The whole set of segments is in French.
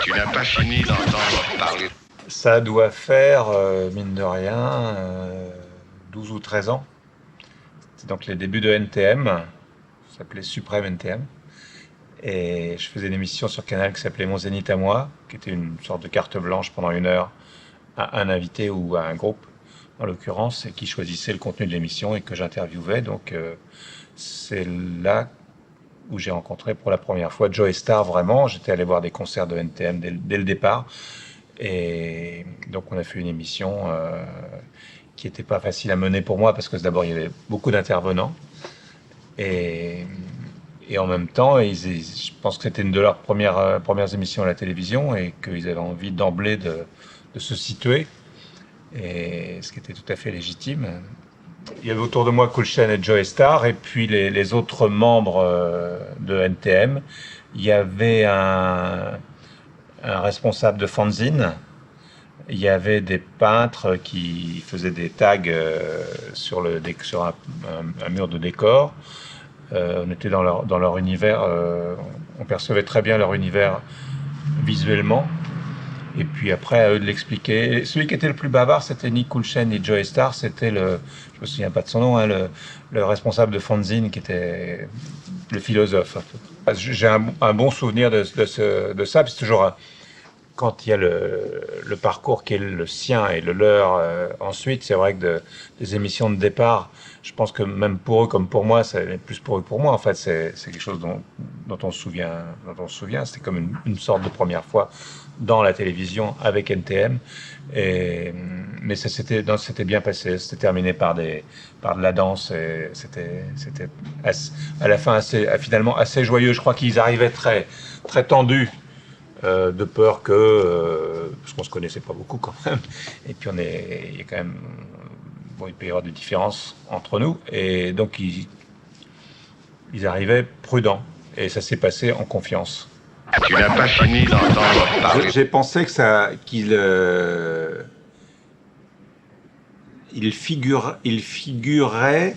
Tu n'as pas fini d'entendre parler. Ça doit faire, mine de rien, 12 ou 13 ans. C'est donc les débuts de NTM, ça s'appelait Suprême NTM. Et je faisais une émission sur Canal qui s'appelait Mon Zénith à moi, qui était une sorte de carte blanche pendant 1 heure à un invité ou à un groupe, en l'occurrence, et qui choisissait le contenu de l'émission et que j'interviewais. Donc c'est là où j'ai rencontré pour la première fois Joey Starr vraiment. J'étais allé voir des concerts de NTM dès le départ. Et donc on a fait une émission qui n'était pas facile à mener pour moi parce que d'abord il y avait beaucoup d'intervenants et, et en même temps je pense que c'était une de leurs premières émissions à la télévision et qu'ils avaient envie d'emblée de se situer, et ce qui était tout à fait légitime. Il y avait autour de moi Cool Chain et Joey Starr et puis les autres membres de NTM. Il y avait un responsable de fanzine. Il y avait des peintres qui faisaient des tags sur un mur de décor. On était dans leur univers, on percevait très bien leur univers visuellement. Et puis après, à eux de l'expliquer. Celui qui était le plus bavard, c'était Nick Coolchen et Joey Starr. C'était je me souviens pas de son nom, hein, le responsable de fanzine qui était le philosophe. J'ai un bon souvenir de ça. C'est toujours quand il y a le parcours qui est le sien et le leur ensuite. C'est vrai que des émissions de départ, je pense que même pour eux comme pour moi, c'est plus pour eux que pour moi. En fait, c'est quelque chose dont on se souvient. C'était comme une sorte de première fois dans la télévision avec NTM. Mais ça c'était bien passé. C'était terminé par de la danse et c'était à la fin finalement assez joyeux. Je crois qu'ils arrivaient très très tendus. De peur que, parce qu'on se connaissait pas beaucoup quand même, et puis il y a quand même, bon, il peut y avoir des différences entre nous, et donc ils arrivaient prudents, et ça s'est passé en confiance. Tu n'as pas fini d'entendre parler. J'ai pensé il figurait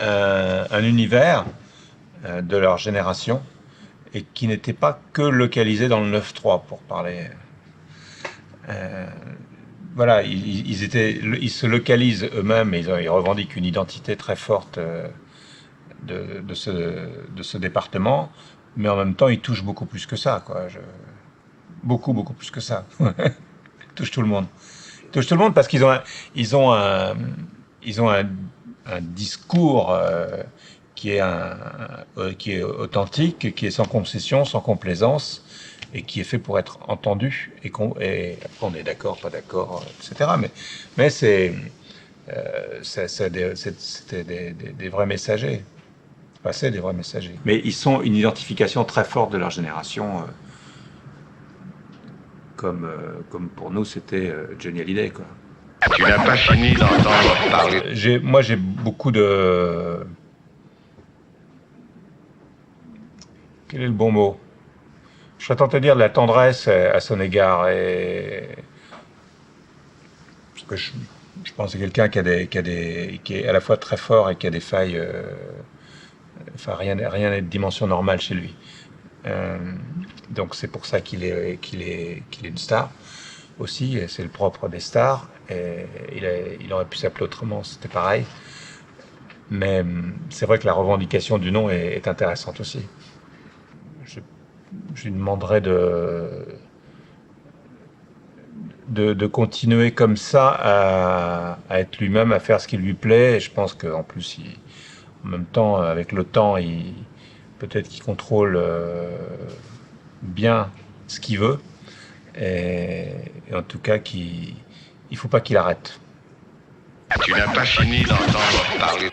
un univers de leur génération, et qui n'était pas que localisé dans le 9-3 pour parler. Voilà, ils se localisent eux-mêmes, et ils revendiquent une identité très forte de ce département, mais en même temps ils touchent beaucoup plus que ça, quoi. Beaucoup plus que ça. Ils touchent tout le monde. Ils touchent tout le monde parce qu'ils ont un discours qui est authentique, qui est sans concession, sans complaisance, et qui est fait pour être entendu. Et après on est d'accord, pas d'accord, etc. Mais c'était des vrais messagers. Enfin, c'est des vrais messagers. Mais ils sont une identification très forte de leur génération, comme pour nous c'était Johnny Hallyday, quoi. Tu n'as pas fini d'entendre parler. Moi j'ai beaucoup de... Quel est le bon mot? Je serais tenté de dire de la tendresse à son égard. Parce que je pense que c'est quelqu'un qui est à la fois très fort et qui a des failles. Enfin, rien n'est de dimension normale chez lui. Donc c'est pour ça qu'il est une star aussi. Et c'est le propre des stars. Et il aurait pu s'appeler autrement, c'était pareil. Mais c'est vrai que la revendication du nom est intéressante aussi. Je lui demanderais de continuer comme ça à être lui-même, à faire ce qui lui plaît. Et je pense qu'en plus, en même temps, avec le temps, peut-être qu'il contrôle bien ce qu'il veut. Et en tout cas, il ne faut pas qu'il arrête. Tu n'as pas fini d'entendre parler.